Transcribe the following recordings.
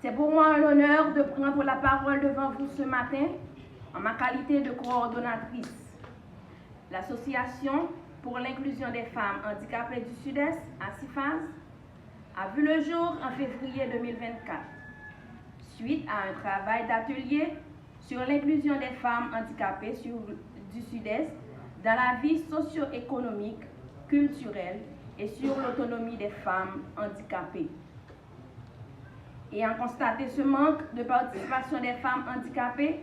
C'est pour moi un honneur de prendre la parole devant vous ce matin en ma qualité de coordonnatrice. L'Association pour l'inclusion des femmes handicapées du Sud-Est, ASIFAS, a vu le jour en février 2024, suite à un travail d'atelier sur l'inclusion des femmes handicapées du Sud-Est dans la vie socio-économique, culturelle et sur l'autonomie des femmes handicapées. Ayant constaté ce manque de participation des femmes handicapées,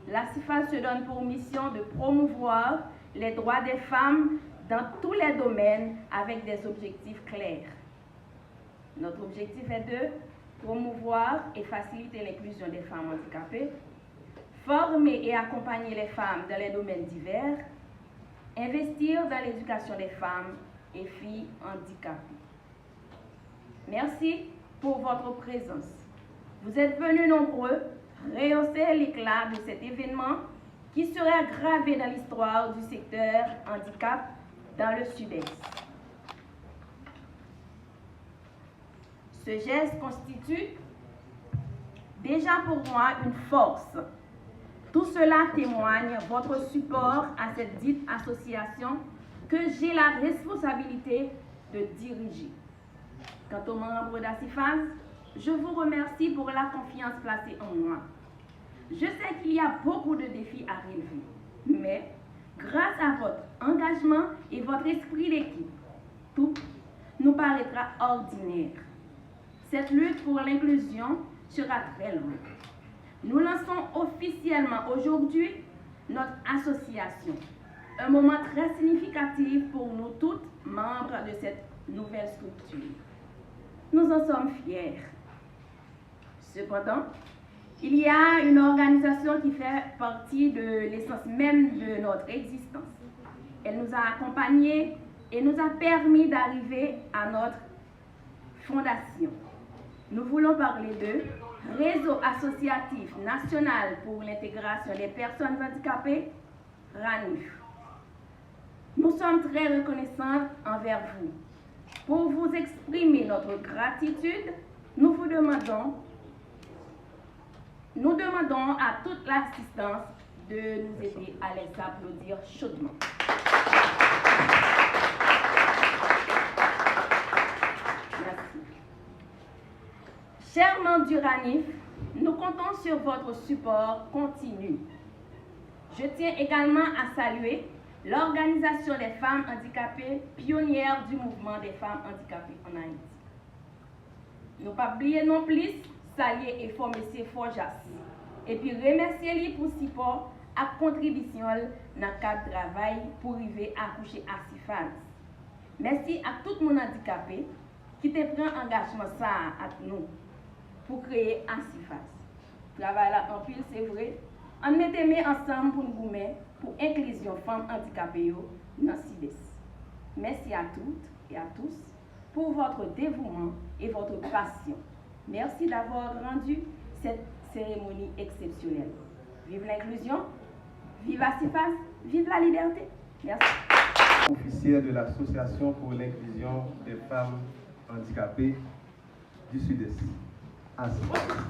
l'ASIFAS se donne pour mission de promouvoir les droits des femmes dans tous les domaines avec des objectifs clairs. Notre objectif est de promouvoir et faciliter l'inclusion des femmes handicapées, former et accompagner les femmes dans les domaines divers, investir dans l'éducation des femmes et filles handicapées. Merci pour votre présence. Vous êtes venus nombreux rehausser l'éclat de cet événement qui sera gravé dans l'histoire du secteur handicap dans le Sud-Est. Ce geste constitue déjà pour moi une force. Tout cela témoigne votre support à cette dite association que j'ai la responsabilité de diriger. Quant aux membres d'ASIFAS, je vous remercie pour la confiance placée en moi. Je sais qu'il y a beaucoup de défis à relever, mais grâce à votre engagement et votre esprit d'équipe, tout nous paraîtra ordinaire. Cette lutte pour l'inclusion sera très longue. Nous lançons officiellement aujourd'hui notre association, un moment très significatif pour nous toutes, membres de cette nouvelle structure. Nous en sommes fiers. Cependant, il y a une organisation qui fait partie de l'essence même de notre existence. Elle nous a accompagnés et nous a permis d'arriver à notre fondation. Nous voulons parler de Réseau associatif national pour l'intégration des personnes handicapées, RANIF. Nous sommes très reconnaissants envers vous. Pour vous exprimer notre gratitude, nous demandons à toute l'assistance de nous aider à les applaudir chaudement. Merci. Chers membres du RANIF, nous comptons sur votre support continu. Je tiens également à saluer l'Organisation des femmes handicapées, pionnière du mouvement des femmes handicapées en Haïti. Nous pas oublier non plus saluer et former M. Forjas et puis remercier lui pour support à contribution dans le cadre de travail pour arriver à coucher à ASIFAS. Merci à tout le monde handicapé qui te prend engagement ça à nous pour créer ASIFAS. Travail là en pile, c'est vrai. On mettait mis ensemble pour nous mettre pour inclusion femmes handicapées dans CIDES. Merci à toutes et à tous pour votre dévouement et votre passion. Merci d'avoir rendu cette cérémonie exceptionnelle. Vive l'inclusion, vive ASIFAS, vive la liberté. Merci. Officière de l'Association pour l'inclusion des femmes handicapées du Sud-Est, ASIFAS.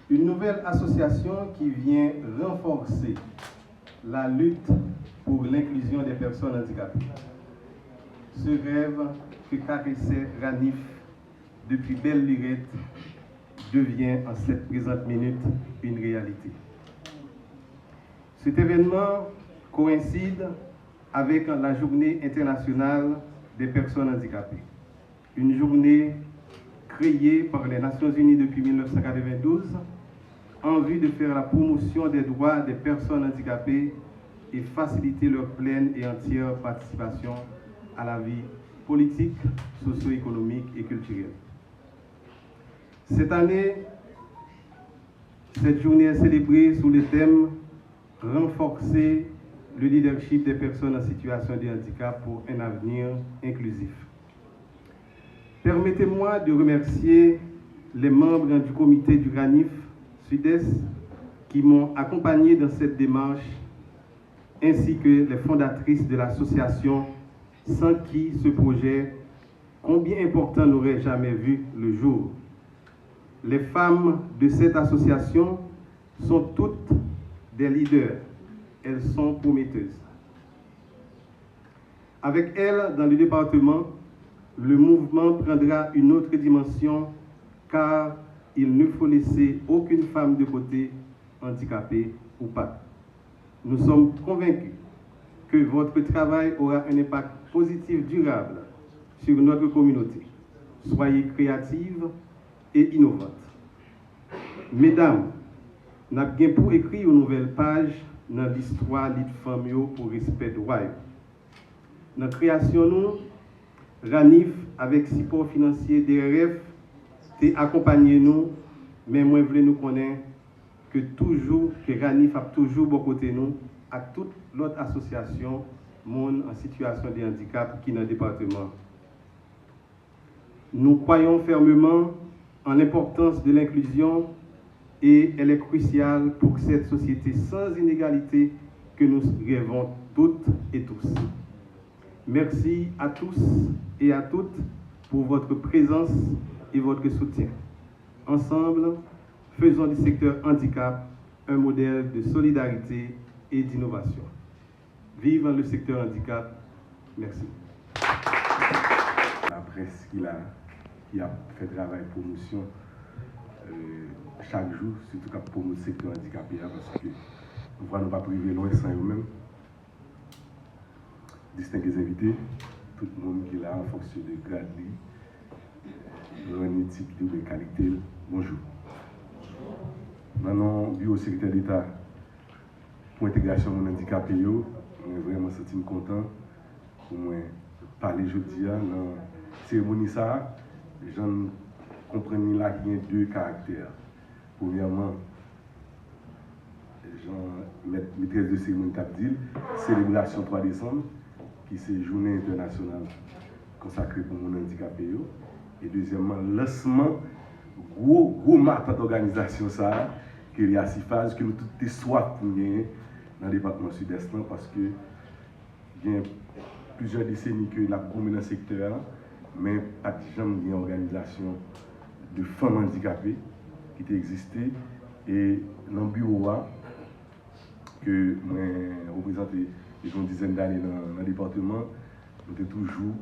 Une nouvelle association qui vient renforcer la lutte pour l'inclusion des personnes handicapées. Ce rêve que caressait RANIF depuis belle lurette devient en cette présente minute une réalité. Cet événement coïncide avec la Journée internationale des personnes handicapées, une journée créée par les Nations Unies depuis 1992 en vue de faire la promotion des droits des personnes handicapées et faciliter leur pleine et entière participation à la vie politique, socio-économique et culturelle. Cette année, cette journée est célébrée sous le thème « Renforcer le leadership des personnes en situation de handicap pour un avenir inclusif ». Permettez-moi de remercier les membres du comité du RANIF Sud-Est qui m'ont accompagné dans cette démarche, ainsi que les fondatrices de l'association, sans qui ce projet, combien important, n'aurait jamais vu le jour. Les femmes de cette association sont toutes des leaders. Elles sont prometteuses. Avec elles, dans le département, le mouvement prendra une autre dimension car il ne faut laisser aucune femme de côté, handicapée ou pas. Nous sommes convaincus que votre travail aura un impact positif durable sur notre communauté. Soyez créatives et innovantes. Mesdames, nous avons pour écrire une nouvelle page dans l'histoire de femmes pour respect droit. Dans la création, nous, RANIF, avec support financier DRF, accompagné nous, mais moi, je voulais nous connaître que RANIF a toujours bon côté nous, à toute l'autre association, monde en situation de handicap qui est dans le département. Nous croyons fermement en l'importance de l'inclusion et elle est cruciale pour cette société sans inégalité que nous rêvons toutes et tous. Merci à tous et à toutes pour votre présence et votre soutien. Ensemble, faisons du secteur handicap un modèle de solidarité et d'innovation. Vive le secteur handicap. Merci. La presse qui a fait travail promotion chaque jour, surtout pour le secteur handicapé, parce que nous ne pouvons pas priver loin sans eux-mêmes. Distingués invités, tout le monde qui est là en fonction de grade, de type de qualité, bonjour. Maintenant, bureau secrétaire d'État pour l'intégration de handicapés, on est vraiment senti content pour moi parler aujourd'hui dans la cérémonie. J'en comprends là qu'il y a deux caractères. Premièrement, maîtresse de cérémonie Tabdil, célébration 3 décembre, qui c'est journée internationale consacrée pour mon handicapé. Et deuxièmement, lancement, gros matin d'organisation, qui est à 6 phases, que nous toutes soif pour gagner dans le département sud-est, parce que il y a plusieurs décennies que la gommé dans le secteur, mais pas de jamais une organisation de femmes handicapées qui existait. Et dans le bureau que moi représenté une dizaine d'années dans le département, nous avons toujours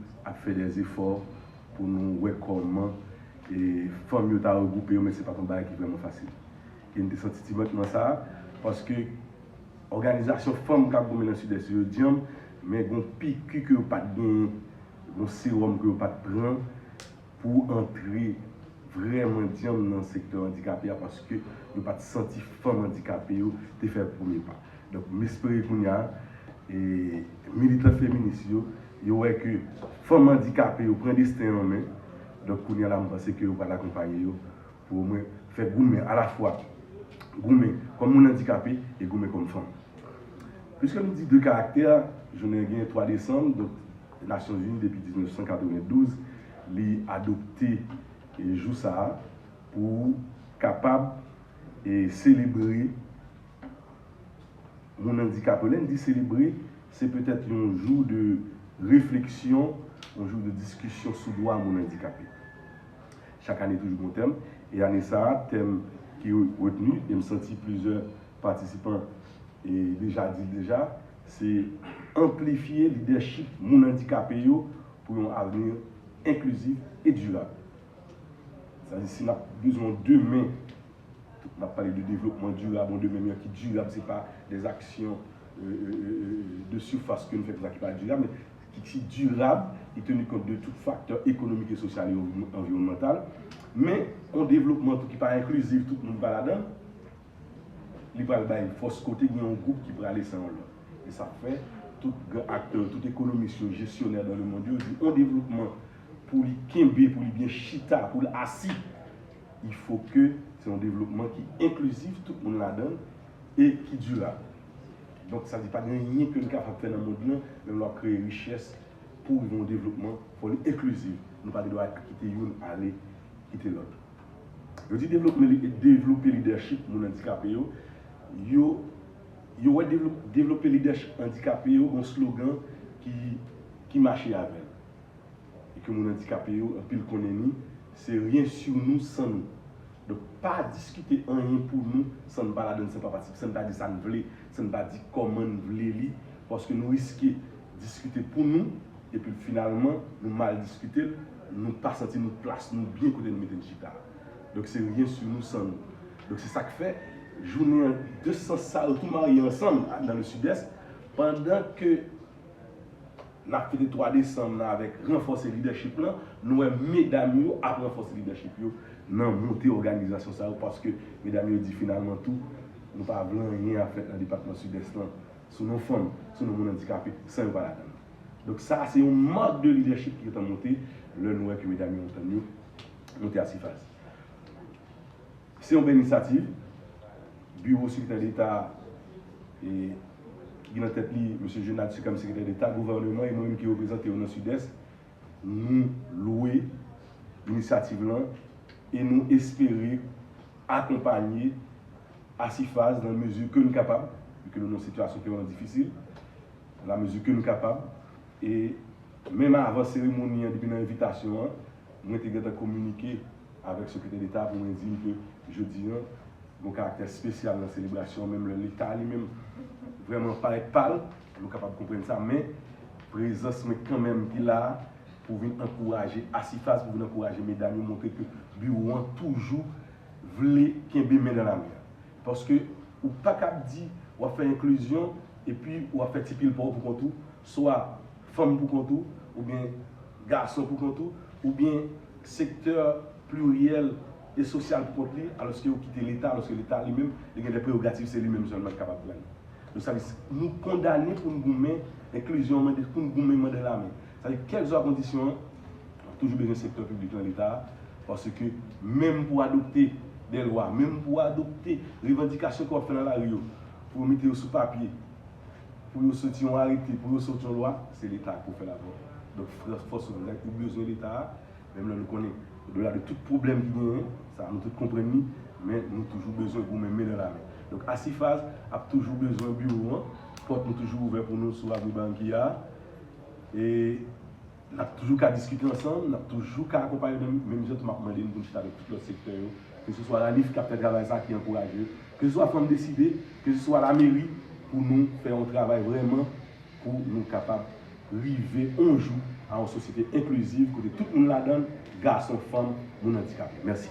fait des efforts pour nous voir comment les femmes sont regroupées, mais ce n'est pas un travail qui est vraiment facile. Et nous avons senti maintenant ça parce que l'organisation femmes qui a dans le sud-est, mais il y a un pic que vous pas de un sérum que vous pas de prendre pour entrer vraiment dans le secteur handicapé parce que nous pas senti femmes handicapées de faire le premier pas. Donc, j'espère qu'on y a et militants féministes, il y a que les femmes handicapées prennent des destin en main. Donc, on y a là, je pense que vous allez l'accompagner pour faire goumer à la fois goumer comme un handicapé et goumer comme femme. Puisque nous disons deux caractères, je n'ai gagné 3 décembre, donc les Nations Unies depuis 1992, les adopté et joue ça pour capable et célébrer mon handicap. L'un dit célébrer, c'est peut-être un jour de réflexion, un jour de discussion sur droit à mon handicapé. Chaque année, toujours mon thème. Et année ça, thème qui est retenu, et me senti plusieurs participants et déjà, c'est amplifier le leadership mon handicapé pour un avenir inclusif et durable. C'est-à-dire si on a besoin de mains, on a parlé de développement durable, de mains qui durable, ce n'est pas des actions de surface que nous faisons qui pas durable, mais qui est durable et tenu compte de tout facteur économique et social et environnemental, mais un développement qui n'est pas inclusif, tout le monde va là-dedans. Il va y avoir une force côté, il y a un groupe qui va aller sans l'autre. Et ça fait tout acteur, toute économie gestionnaire dans le monde, un développement pour les Kimbe, pour les bien chita, pour les assis. Il faut que c'est un développement qui est inclusif, tout le monde là-dedans, et qui est durable. Donc ça ne dit pas rien que nous avons fait dans le monde, mais nous avons créé richesse pour un développement pour inclusif. Nous ne devons pas quitter l'une, aller quitter l'autre. Je dis développer le leadership pour les handicapés. Développer le leadership handicapé, un slogan qui marche avec. Et que les handicapés, en pile qu'on est, c'est rien sur nous sans nous. Donc, pas discuter rien pour nous, sans ne pas la donner, sans pas participer, sans ne pas dire ça nous voulait, sans ne pas dire comment nous voulons, parce que nous risquons de discuter pour nous, et puis finalement, nous mal discuter, nous pas sentir notre place, nous bien côté de mettre une chita. Donc, c'est rien sur nous sans nous. Donc, c'est ça que fait, journée 200 salles, tout mariés ensemble dans le sud-est, pendant que nous avons fait le 3 décembre avec renforcer le leadership, nous avons mesdames à renforcer le leadership. Non, monter l'organisation ça parce que mesdames dit finalement tout, nous pas rien à faire dans le département sud-est sur nos femmes, sur nos monde handicapés, sans pas la donner. Donc ça c'est un mode de leadership qui est monté, le nous que mesdames ont entendu monter à Sifas. C'est une bonne initiative. Bureau secrétaire d'État et qui dans tête li M. Jonathan comme secrétaire d'État, gouvernement et moi-même qui représente dans le sud-est, nous louer l'initiative là et nous espérer accompagner à Sifas dans la mesure que nous sommes capables, vu que nous sommes dans une situation qui est difficile, dans la mesure que nous sommes capables. Et même avant la cérémonie, depuis l'invitation, nous avons communiqué avec le secrétaire d'État pour nous dire que jeudi, mon caractère spécial dans la célébration, même l'État lui-même, vraiment paraît pâle, nous sommes capables de comprendre ça, mais présence mais quand même qu'il a pour venir encourager à Sifas, pour venir encourager mesdames, montrer que le bureau toujours voulait qu'il y ait main dans la mer. Parce que, ou pas qu'à dire, ou à faire inclusion, et puis ou à faire type pour contour, soit femme pour contour, ou bien garçon pour contour, ou bien secteur pluriel et social pour contour, alors que vous quittez l'État, alors que l'État lui-même, il a des prérogatives, c'est lui-même seulement capable de gagner. Donc ça veut dire nous condamner pour nous gommer l'inclusion, pour nous gommer dans la main. C'est-à-dire quelles autres conditions, on a toujours besoin du secteur public dans l'État, parce que même pour adopter des lois, même pour adopter les revendications qu'on fait dans la rue, pour mettre sous papier, pour sortir en arrêté, pour sortir en loi, c'est l'État qui fait la voie. Donc, force nous avons besoin de l'État, même là nous connaissons, au-delà de tout problème qui vient, ça nous tous comprenons, mais nous avons toujours besoin de vous mettre dans la main. Donc, à Sifas, a toujours besoin de bureau, porte nous toujours ouvert pour nous sur la Banquia, et nous avons toujours qu'à discuter ensemble, nous avons toujours qu'à accompagner, même si je m'ai demandé pour discuter avec tout le secteur, que ce soit la LIF qui a fait travail ça qui est encouragé, que ce soit la femme décidée, que ce soit la mairie, pour nous faire un travail vraiment pour nous capables d'arriver un jour à une société inclusive, que tout le monde la donne, garçons, femmes, non handicapés. Merci.